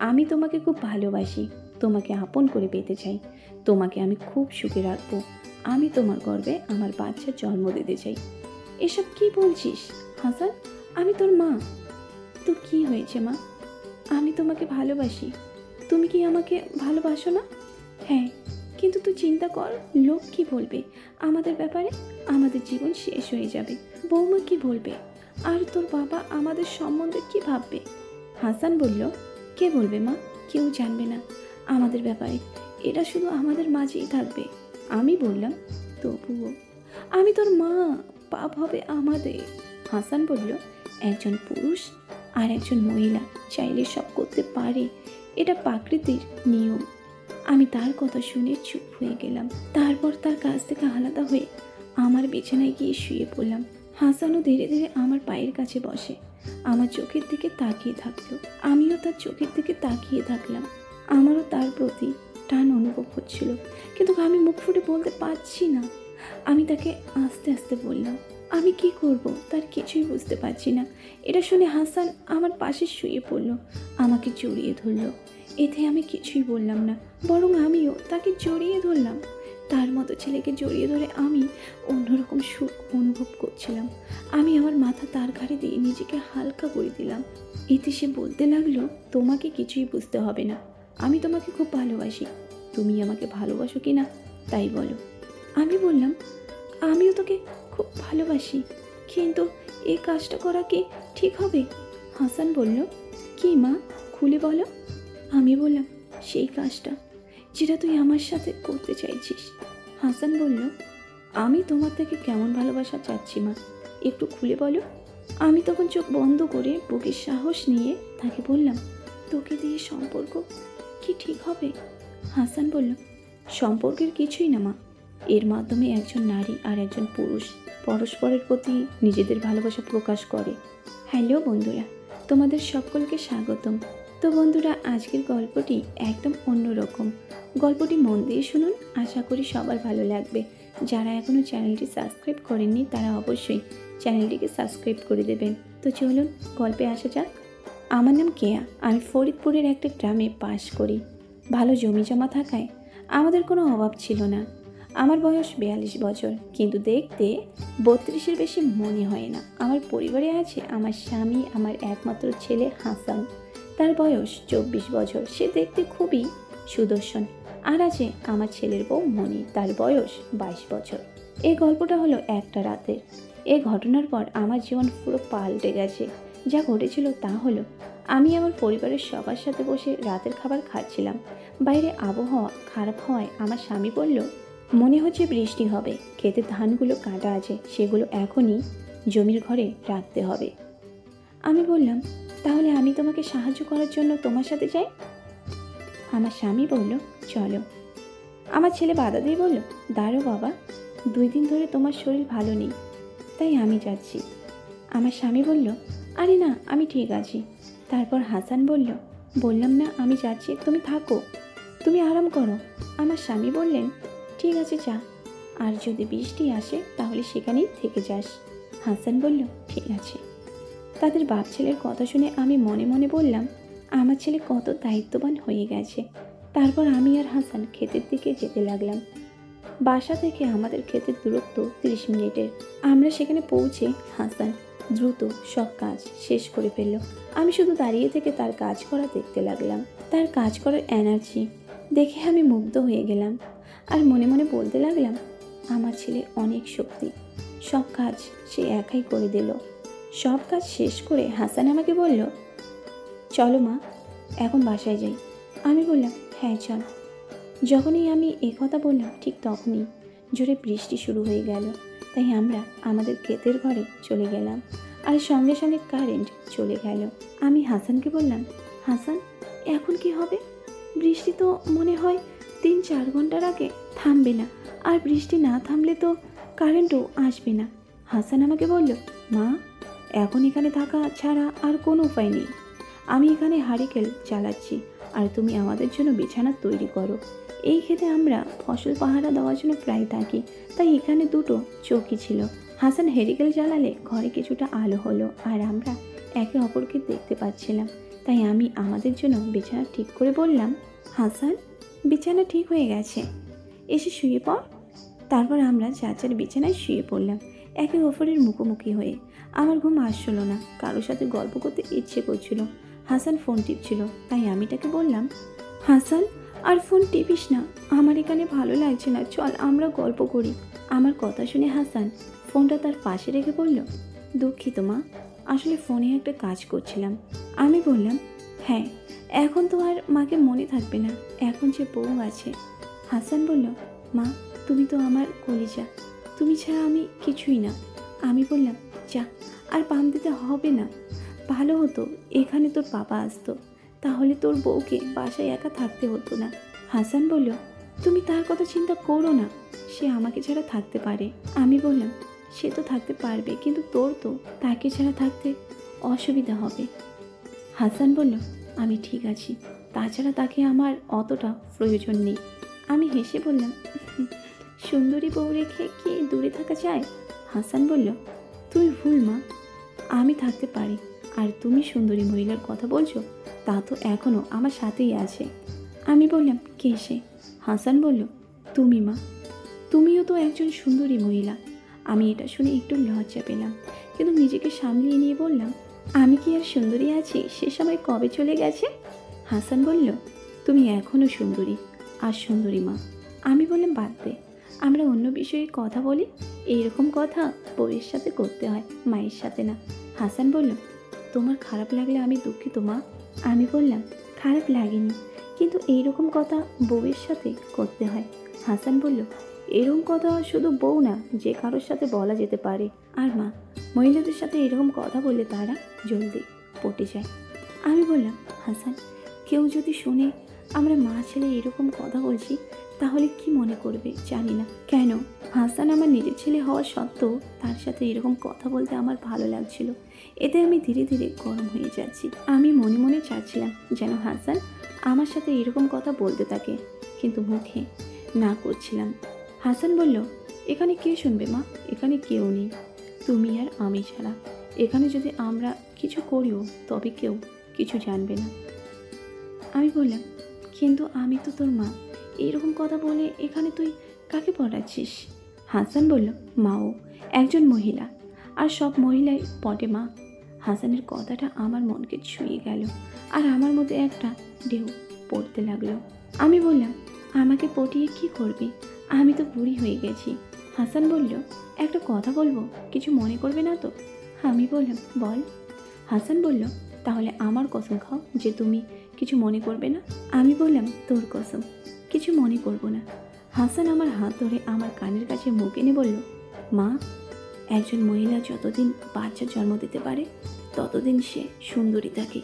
আমি তোমাকে খুব ভালোবাসি, তোমাকে আপন করে পেতে চাই, তোমাকে আমি খুব সুখে রাখবো, আমি তোমার গর্ভে আমার বাচ্চার জন্ম দিতে চাই। এসব কি বলছিস হাসান? আমি তোর মা। তো কি হয়েছে মা? আমি তোমাকে ভালোবাসি, তুমি কি আমাকে ভালোবাসো না? হ্যাঁ, কিন্তু তুই চিন্তা কর, লোক কি বলবে আমাদের ব্যাপারে? আমাদের জীবন শেষ হয়ে যাবে, বৌমা কি বলবে, আর তোর বাবা আমাদের সম্বন্ধে কি ভাববে? হাসান বলল, কে বলবে মা? কেউ জানবে না আমাদের ব্যাপারে, এটা শুধু আমাদের মাঝেই থাকবে। আমি বললাম, তবুও আমি তোর মা, পাপ হবে আমাদের। হাসান বলল, একজন পুরুষ আর একজন মহিলা চাইলে সব করতে পারে, এটা প্রাকৃতিক নিয়ম। আমি তার কথা শুনে চুপ হয়ে গেলাম। তারপর তার কাছ থেকে আলাদা হয়ে আমার বিছানায় গিয়ে শুয়ে পড়লাম। হাসানও ধীরে ধীরে আমার পায়ের কাছে বসে আমার চোখের দিকে তাকিয়ে থাকলো। আমিও তার চোখের দিকে তাকিয়ে থাকলাম। আমারও তার প্রতি টান অনুভব হচ্ছিল, কিন্তু আমি মুখ ফুটে বলতে পারছি না। আমি তাকে আস্তে আস্তে বললাম, আমি কি করব তার কিছুই বুঝতে পারছি না। এটা শুনে হাসান আমার পাশে শুয়ে পড়ল, আমাকে জড়িয়ে ধরল। এতে আমি কিছুই বললাম না, বরং আমিও তাকে জড়িয়ে ধরলাম। তার মতো ছেলেকে জড়িয়ে ধরে আমি অন্যরকম সুখ অনুভব করছিলাম। আমি আমার মাথা তার ঘাড়ে দিয়ে নিজেকে হালকা করে দিলাম। এতে সে বলতে লাগলো, তোমাকে কিছুই বুঝতে হবে না, আমি তোমাকে খুব ভালোবাসি, তুমি আমাকে ভালোবাসো কি না তাই বলো। আমি বললাম, আমিও তোকে খুব ভালোবাসি, কিন্তু এই কাজটা করা কি ঠিক হবে? হাসান বলল, কি মা, খুলে বলো। আমি বললাম, সেই কাজটা যেটা তুই আমার সাথে করতে চাইছিস। হাসান বলল, আমি তোমার থেকে কেমন ভালোবাসা চাচ্ছি মা, একটু খুলে বলো। আমি তখন চোখ বন্ধ করে বুকের সাহস নিয়ে তাকে বললাম, তোকে দিয়ে সম্পর্ক কি ঠিক হবে? হাসান বলল, সম্পর্কের কিছুই না মা, এর মাধ্যমে একজন নারী আর একজন পুরুষ পরস্পরের প্রতি নিজেদের ভালোবাসা প্রকাশ করে। হ্যালো বন্ধুরা, তোমাদের সকলকে স্বাগতম। তো বন্ধুরা, আজকের গল্পটি একদম অন্যরকম। গল্পটি মন দিয়ে শুনুন, আশা করি সবার ভালো লাগবে। যারা এখনও চ্যানেলটি সাবস্ক্রাইব করেননি তারা অবশ্যই চ্যানেলটিকে সাবস্ক্রাইব করে দেবেন। তো চলুন গল্পে আসা যাক। আমার নাম কেয়া, আমি ফরিদপুরের একটা গ্রামে বাস করি। ভালো জমি জমা থাকায় আমাদের কোনো অভাব ছিল না। আমার বয়স 42 বছর, কিন্তু দেখতে 32-এর বেশি মনে হয় না। আমার পরিবারে আছে আমার স্বামী, আমার একমাত্র ছেলে হাসান, তার বয়স 24 বছর, সে দেখতে খুবই সুদর্শন। আর আছে আমার ছেলের বউ মনি, তার বয়স 22 বছর। এই গল্পটা হলো একটা রাতের। এই ঘটনার পর আমার জীবন পুরো পাল্টে গেছে। যা ঘটেছিল তা হলো, আমি আমার পরিবারের সবার সাথে বসে রাতের খাবার খাচ্ছিলাম। বাইরে আবহাওয়া খারাপ হওয়ায় আমার স্বামী বলল, মনে হচ্ছে বৃষ্টি হবে, ক্ষেতের ধানগুলো কাটা আছে, সেগুলো এখনই জমির ঘরে রাখতে হবে। আমি বললাম, তাহলে আমি তোমাকে সাহায্য করার জন্য তোমার সাথে যাই। আমার স্বামী বলল, চলো। আমার ছেলে বাধা দিয়ে বলল, দাঁড়ো বাবা, 2 দিন ধরে তোমার শরীর ভালো নেই, তাই আমি যাচ্ছি। আমার স্বামী বলল, আরে না, আমি ঠিক আছি। তারপর হাসান বলল, বললাম না আমি যাচ্ছি, তুমি থাকো, তুমি আরাম করো। আমার স্বামী বললেন, ঠিক আছে যা, আর যদি বৃষ্টি আসে তাহলে সেখানেই থেকে যাস। হাসান বলল, ঠিক আছে। তাদের বাপ ছেলের কথা শুনে আমি মনে মনে বললাম, আমার ছেলে কত দায়িত্ববান হয়ে গেছে। তারপর আমি আর হাসান ক্ষেতের দিকে যেতে লাগলাম। বাসা থেকে আমাদের ক্ষেতের দূরত্ব 30 মিনিটের। আমরা সেখানে পৌঁছে হাসান দ্রুত সব কাজ শেষ করে ফেলল। আমি শুধু দাঁড়িয়ে থেকে তার কাজ করা দেখতে লাগলাম। তার কাজ করার এনার্জি দেখে আমি মুগ্ধ হয়ে গেলাম, আর মনে মনে বলতে লাগলাম, আমার ছেলে অনেক শক্তি, সব কাজ সে একাই করে দিল। সব কাজ শেষ করে হাসান আমাকে বলল, চলো মা, এখন বাসায় যাই। আমি বললাম, হ্যাঁ চল। যখনই আমি কথা বললাম ঠিক তখনই জোরে বৃষ্টি শুরু হয়ে গেল। তাই আমরা আমাদের ক্ষেতের ঘরে চলে গেলাম, আর সঙ্গে সঙ্গে কারেন্ট চলে গেল। আমি হাসানকে বললাম, হাসান, এখন কি হবে? বৃষ্টি তো মনে হয় 3-4 ঘন্টার আগে থামবে না, আর বৃষ্টি না থামলে তো কারেন্টও আসবে না। হাসান আমাকে বলল, মা, এখন এখানে থাকা ছাড়া আর কোনো উপায় নেই। আমি এখানে হারিকেল জ্বালাচ্ছি, আর তুমি আমাদের জন্য বিছানা তৈরি করো। এই ক্ষেতে আমরা ফসল পাহারা দেওয়ার জন্য প্রায় থাকি, তাই এখানে 2টো চৌকি ছিল। হাসান হেরিকেল জ্বালালে ঘরে কিছুটা আলো হলো, আর আমরা একে অপরকে দেখতে পাচ্ছিলাম, তাই আমি আমাদের জন্য বিছানা ঠিক করে বললাম, হাসান, বিছানা ঠিক হয়ে গেছে, এসে শুয়ে পড়। তারপর আমরা যার যার বিছানায় শুয়ে পড়লাম একে অপরের মুখোমুখি হয়ে। আমার ঘুম আসছিল না, কারোর সাথে গল্প করতে ইচ্ছে করছিল। হাসান ফোন টিপছিল, তাই আমি তাকে বললাম, হাসান আর ফোন টিপিস না, আমার এখানে ভালো লাগছে না, চল আমরা গল্প করি। আমার কথা শুনে হাসান ফোনটা তার পাশে রেখে বলল, দুঃখিত মা, আসলে ফোনে একটা কাজ করছিলাম। আমি বললাম, হ্যাঁ, এখন তো আর মাকে মনে থাকবে না, এখন যে বউ আছে। হাসান বলল, মা, তুমি তো আমার কলিজা, তুমি ছাড়া আমি কিছুই না। আমি বললাম, যা, আর পাম দিতে হবে না, ভালো হতো এখানে তোর বাবা আসতো, তাহলে তোর বউকে বাসায় একা থাকতে হতো না। হাসান বলল, তুমি তার কথা চিন্তা করো না, সে আমাকে ছাড়া থাকতে পারে। আমি বললাম, সে তো থাকতে পারবে, কিন্তু তোর তো তাকে ছাড়া থাকতে অসুবিধা হবে। হাসান বলল, আমি ঠিক আছি, তাছাড়া তাকে আমার অতটা প্রয়োজন নেই। আমি হেসে বললাম, সুন্দরী বউ রেখে কি দূরে থাকা যায়? হাসান বলল, তুই ভুল মা, আমি থাকতে পারি। আর তুমি সুন্দরী মহিলার কথা বলছো, তা তো এখনও আমার সাথেই আছে। আমি বললাম, কে সে? হাসান বলল, তুমি মা, তুমিও তো একজন সুন্দরী মহিলা। আমি এটা শুনে একটু লজ্জা পেলাম, কিন্তু নিজেকে সামলিয়ে নিয়ে বললাম, আমি কি আর সুন্দরী আছি? সে সময় কবে চলে গেছে। হাসান বলল, তুমি এখনও সুন্দরী, আর সুন্দরী মা। আমি বললাম, বাদ দে, আমরা অন্য বিষয়ে কথা বলি। এইরকম কথা বউয়ের সাথে করতে হয়, মায়ের সাথে না। হাসান বলল, তোমার খারাপ লাগলে আমি দুঃখিত মা। আমি বললাম, খারাপ লাগেনি, কিন্তু এইরকম কথা বউয়ের সাথে করতে হয়। হাসান বলল, এরকম কথা শুধু বউ না, যে কারোর সাথে বলা যেতে পারে। আর মা, মহিলাদের সাথে এরকম কথা বললে তারা জলদি পটে যায়। আমি বললাম, হাসান, কেউ যদি শুনে আমরা মা ছেলে এরকম কথা বলছি, তাহলে কি মনে করবে জানি না। কেন? হাসান আমার নিজের ছেলে হওয়া সত্ত্বেও তার সাথে এরকম কথা বলতে আমার ভালো লাগছিল। এতে আমি ধীরে ধীরে গরম হয়ে যাচ্ছি। আমি মনে মনে চাচ্ছিলাম যেন হাসান আমার সাথে এরকম কথা বলতে থাকে, কিন্তু মুখে না করছিলাম। হাসান বলল, এখানে কে শুনবে মা? এখানে কেউ নেই, তুমি আর আমি ছাড়া। এখানে যদি আমরা কিছু করিও তবে কেউ কিছু জানবে না। আমি বললাম, কিন্তু আমি তো তোর মা, এইরকম কথা বলে এখানে তুই কাকে পড়াচ্ছিস? হাসান বলল, মাও একজন মহিলা, আর সব মহিলাই পটে মা। হাসানের কথাটা আমার মনকে ছুঁয়ে গেল, আর আমার মধ্যে একটা ঢেউ পড়তে লাগলো। আমি বললাম, আমাকে পটিয়ে কি করবি? আমি তো বুড়ি হয়ে গেছি। হাসান বলল, একটা কথা বলবো, কিছু মনে করবে না তো? আমি বললাম, বল। হাসান বলল, তাহলে আমার কসম খাও যে তুমি কিছু মনে করবে না। আমি বললাম, তোর কসম, কিছু মনে করব না। হাসান আমার হাত ধরে আমার কানের কাছে মুখ এনে বলল, মা, একজন মহিলা যতদিন বাচ্চা জন্ম দিতে পারে ততদিন সে সুন্দরী থাকে।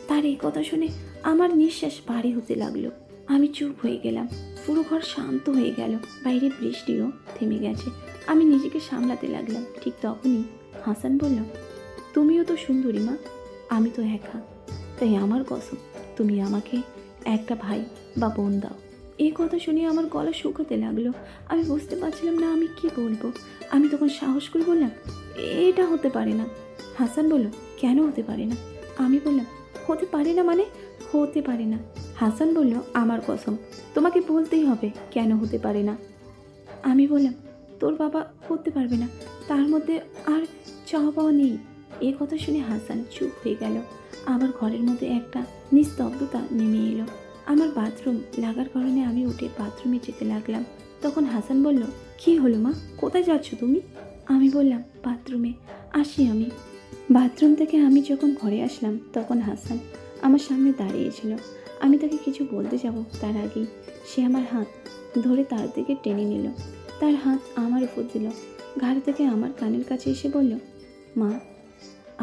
তার এই কথা শুনে আমার নিঃশ্বাস ভারী হতে লাগলো। আমি চুপ হয়ে গেলাম, পুরো ঘর শান্ত হয়ে গেল, বাইরে বৃষ্টিও থেমে গেছে। আমি নিজেকে সামলাতে লাগলাম। ঠিক তখনই হাসান বলল, তুমিও তো সুন্দরী মা, আমি তো একা, তাই আমার কসম তুমি আমাকে একটা ভাই বা বোন দাও। এই কথা শুনে আমার গলা শুকোতে লাগলো। আমি বুঝতে পারছিলাম না আমি কি বলবো। আমি তখন সাহস করে বললাম, এটা হতে পারে না। হাসান বলল, কেন হতে পারে না? আমি বললাম, হতে পারে না মানে? হতে পারে না। হাসান বলল, আমার কসম, তোমাকে বলতেই হবে কেন হতে পারে না। আমি বললাম, তোর বাবা করতে পারবে না, তার মধ্যে আর চাওয়া পাওয়া নেই। এই কথা শুনে হাসান চুপ হয়ে গেল। আমার ঘরের মধ্যে একটা নিস্তব্ধতা নেমে এলো। আমার বাথরুম লাগার কারণে আমি উঠে বাথরুমে যেতে লাগলাম। তখন হাসান বলল, কি হলো মা, কোথায় যাচ্ছ তুমি? আমি বললাম, বাথরুমে, আসি আমি। বাথরুম থেকে আমি যখন ঘরে আসলাম তখন হাসান আমার সামনে দাঁড়িয়েছিল। আমি তাকে কিছু বলতে যাব তার আগেই সে আমার হাত ধরে তার দিকে টেনে নিল। তার হাত আমার উপর দিল, ঘাড় থেকে আমার কানের কাছে এসে বলল, মা,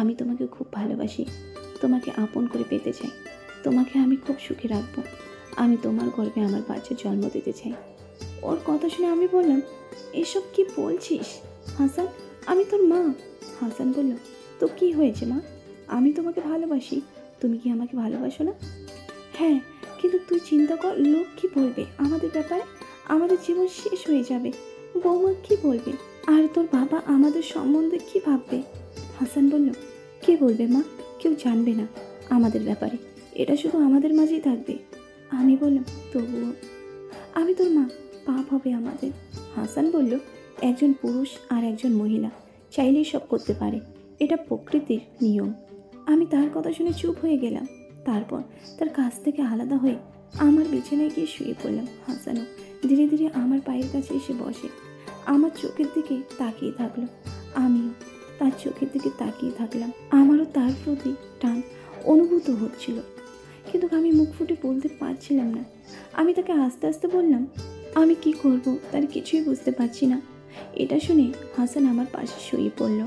আমি তোমাকে খুব ভালোবাসি, তোমাকে আপন করে পেতে চাই, তোমাকে আমি খুব সুখে রাখবো, আমি তোমার গর্ভে আমার বাচ্চার জন্ম দিতে চাই। ওর কথা শুনে আমি বললাম, এসব কি বলছিস হাসান? আমি তোর মা। হাসান বলল, তো কি হয়েছে মা? আমি তোমাকে ভালোবাসি, তুমি কি আমাকে ভালোবাসো না? হ্যাঁ, কিন্তু তুই চিন্তা কর, লোক কি বলবে আমাদের ব্যাপারে? আমাদের জীবন শেষ হয়ে যাবে, বৌমা কি বলবে? আর তোর বাবা আমাদের সম্বন্ধে কি ভাববে? হাসান বলল, কে বলবে মা? কেউ জানবে না আমাদের ব্যাপারে, এটা শুধু আমাদের মাঝেই থাকবে। আমি বললাম, তবুও আমি তোর মা, পাপ হবে আমাদের। হাসান বলল, একজন পুরুষ আর একজন মহিলা চাইলেই সব করতে পারে, এটা প্রকৃতির নিয়ম। আমি তার কথা শুনে চুপ হয়ে গেলাম। তারপর তার কাছ থেকে আলাদা হয়ে আমার বিছানায় গিয়ে শুয়ে পড়লাম। হাসানও ধীরে ধীরে আমার পায়ের কাছে এসে বসে, আমার চোখের দিকে তাকিয়ে থাকলো। আমিও তার চোখের দিকে তাকিয়ে থাকলাম। আমারও তার প্রতি টান অনুভূত হচ্ছিল, কিন্তু আমি মুখ ফুটে বলতে পারছিলাম না। আমি তাকে আস্তে আস্তে বললাম, আমি কি করব তার কিছুই বুঝতে পারছি না। এটা শুনে হাসান আমার পাশে শুয়ে পড়ল,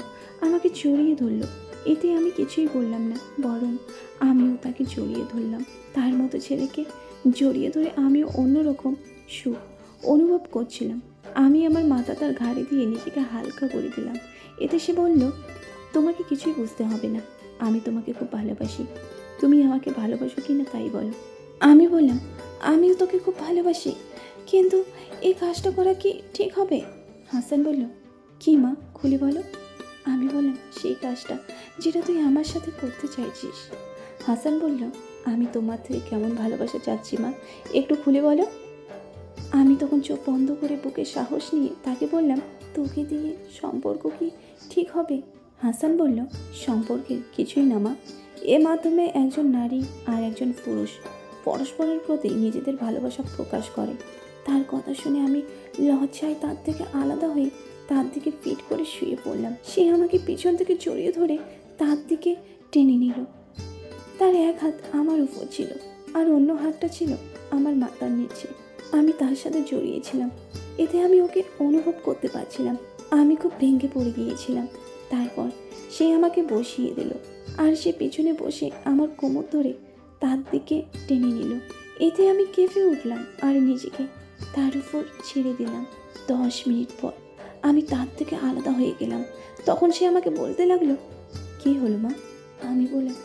আমাকে জড়িয়ে ধরল। এতে আমি কিছুই বললাম না, বরং আমিও তাকে জড়িয়ে ধরলাম। তার মতো ছেলেকে জড়িয়ে ধরে আমিও অন্যরকম সুখ অনুভব করছিলাম। আমি আমার মাথা তার ঘাড়ে দিয়ে নিজেকে হালকা করে দিলাম। এতে সে বলল, তোমাকে কিছুই বুঝতে হবে না, আমি তোমাকে খুব ভালোবাসি। তুমি আমাকে ভালোবাসো কি না তাই বলো। আমি বললাম, আমিও তোকে খুব ভালোবাসি, কিন্তু এই কাজটা করা কি ঠিক হবে? হাসান বলল, কি মা, খুলে বলো। আমি বললাম, সেই কাজটা যেটা তুই আমার সাথে করতে চাইছিস। হাসান বলল, আমি তোমার থেকে কেমন ভালোবাসা চাচ্ছি মা, একটু খুলে বলো। আমি তখন চোখ বন্ধ করে বুকে সাহস নিয়ে তাকে বললাম, তোকে দিয়ে সম্পর্ক কি ঠিক হবে? হাসান বলল, সম্পর্কের কিছুই না মা, এর মাধ্যমে একজন নারী আর একজন পুরুষ পরস্পরের প্রতি নিজেদের ভালোবাসা প্রকাশ করে। তার কথা শুনে আমি লজ্জায় তার থেকে আলাদা হয়ে তার দিকে পিঠ করে শুয়ে পড়লাম। সে আমাকে পিছন থেকে জড়িয়ে ধরে তার দিকে টেনে নিল। তার এক হাত আমার উপর ছিল আর অন্য হাতটা ছিল আমার মাথার নিচে। আমি তার সাথে জড়িয়েছিলাম, এতে আমি ওকে অনুভব করতে পারছিলাম। আমি খুব ভেঙে পড়ে গিয়েছিলাম। তারপর সে আমাকে বসিয়ে দিল আর সে পেছনে বসে আমার কোমর ধরে তার দিকে টেনে নিল। এতে আমি কেঁপে উঠলাম আর নিজেকে তার উপর ছেড়ে দিলাম। 10 মিনিট পর আমি তার থেকে আলাদা হয়ে গেলাম। তখন সে আমাকে বলতে লাগলো, কি হলো মা? আমি বললাম,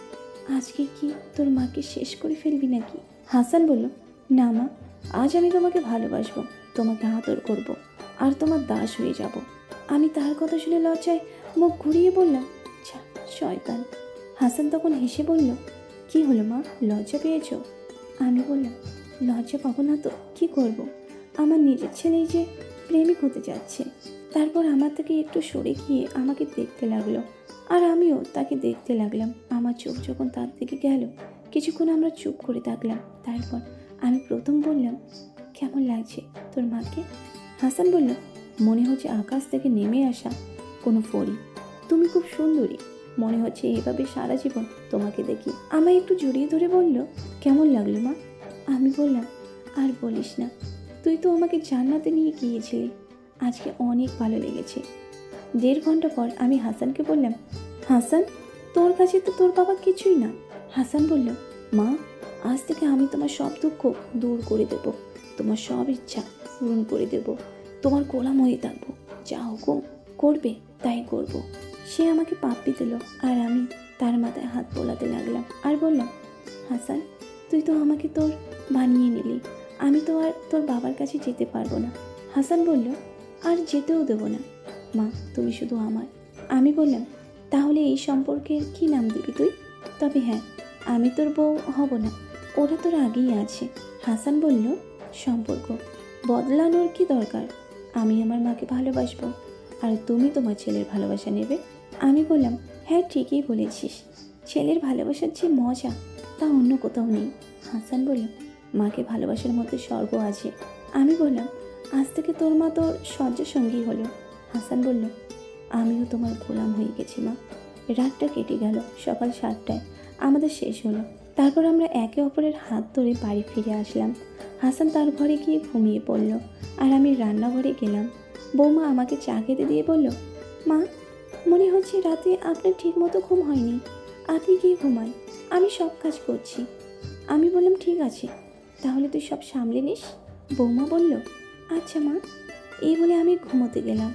আজকে কি তোর মাকে শেষ করে ফেলবি নাকি? হাসান বলল, না মা, আজ আমি তোমাকে ভালোবাসবো, তোমাকে আদর করব আর তোমার দাস হয়ে যাব। আমি তার কথা শুনে লজ্জায় মুখ ঘুরিয়ে বললাম, আচ্ছা শয়তান। হাসান তখন হেসে বলল, কি হলো মা, লজ্জা পেয়েছো? আমি বললাম, লজ্জা পাবো না তো কি করব, আমার নিজের ছেলেই যে প্রেমিক হতে যাচ্ছে। তারপর আমার থেকে একটু সরে গিয়ে আমাকে দেখতে লাগলো আর আমিও তাকে দেখতে লাগলাম। আমার চোখ যখন তার দিকে গেল, কিছুক্ষণ আমরা চুপ করে থাকলাম। তারপর আমি প্রথম বললাম, কেমন লাগছে তোর মাকে? হাসান বলল, মনে হচ্ছে আকাশ থেকে নেমে আসা কোনো পরী। তুমি খুব সুন্দরী, মনে হচ্ছে এভাবে সারা জীবন তোমাকে দেখি। আমায় একটু জড়িয়ে ধরে বলল, কেমন লাগলো মা? আমি বললাম, আর বলিস না, তুই তো আমাকে জান্নাতে নিয়ে গিয়েছিলি, আজকে অনেক ভালো লেগেছে। 1.5 ঘন্টা পর আমি হাসানকে বললাম, হাসান, তোর কাছে তো তোর বাবা কিছুই না। হাসান বলল, মা, আজ থেকে আমি তোমার সব দুঃখ দূর করে দেব, তোমার সব ইচ্ছা পূরণ করে দেব, তোমার গোলাম হয়ে থাকবো, যা হুকুম করবে তাই করব। সে আমাকে পাপ্পি দিল আর আমি তার মাথায় হাত বোলাতে লাগলাম আর বললাম, হাসান, তুই তো আমাকে তোর বানিয়ে নিলি, আমি তো আর তোর বাবার কাছে যেতে পারবো না। হাসান বলল, আর যেতেও দেবো না মা, তুমি শুধু আমার। আমি বললাম, তাহলে এই সম্পর্কের কি নাম দিবি তুই? তবে হ্যাঁ, আমি তোর বউ হব না, ওরা তোর আগেই আছে। হাসান বলল, সম্পর্ক বদলানোর কি দরকার? আমি আমার মাকে ভালোবাসবো আর তুমি তোমার ছেলের ভালোবাসা নেবে। আমি বললাম, হ্যাঁ ঠিকই বলেছিস, ছেলের ভালোবাসার যে মজা তা অন্য কোথাও নেই। হাসান বলল, মাকে ভালোবাসার মধ্যে স্বর্গ আছে। আমি বললাম, আজ থেকে তোর মা তোর শয্যা সঙ্গী হলো। হাসান বলল, আমিও তোমার গোলাম হয়ে গেছি মা। রাতটা কেটে গেল। সকাল 7টায় আমাদের শেষ হলো। তারপর আমরা একে অপরের হাত ধরে বাড়ি ফিরে আসলাম। হাসান তার ঘরে গিয়ে ঘুমিয়ে পড়ল আর আমি রান্নাঘরে গেলাম। বৌমা আমাকে চা খেতে দিয়ে বলল, মা, মনে হচ্ছে রাতে আপনার ঠিক মতো ঘুম হয়নি, আপনি গিয়ে ঘুমান, আমি সব কাজ করছি। আমি বললাম, ঠিক আছে, তাহলে তুই সব সামলে নিস। বৌমা বলল, আচ্ছা মা। এই বলে আমি ঘুমোতে গেলাম।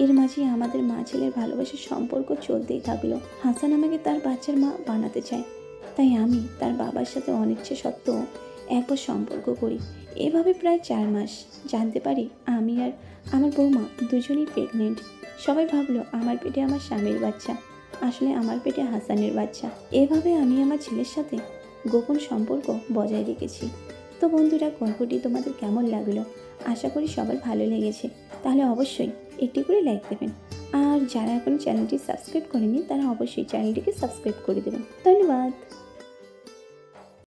এর মাঝে আমাদের মা ছেলের ভালোবাসার সম্পর্ক চলতেই থাকলো। হাসান আমাকে তার বাচ্চার মা বানাতে চায়, তাই আমি তার বাবার সাথে অনিচ্ছে সত্ত্বেও একবার সম্পর্ক করি। এভাবে প্রায় 4 মাস। জানতে পারি আমি আর আমার বৌমা দুজনেই প্রেগনেন্ট। সবাই ভাবলো আমার পেটে আমার স্বামীর বাচ্চা। আসলে আমার পেটে হাসানের বাচ্চা। এভাবে আমি আমার ছেলের সাথে গোপন সম্পর্ক বজায় রেখেছি। তো বন্ধুরা, গল্পটি তোমাদের কেমন লাগলো? আশা করি সবার ভালো লেগেছে। তাহলে অবশ্যই একটি করে লাইক দেবেন। আর যারা এখন চ্যানেলটি সাবস্ক্রাইব করেনি তারা অবশ্যই চ্যানেলটিকে সাবস্ক্রাইব করে দেবেন। ধন্যবাদ।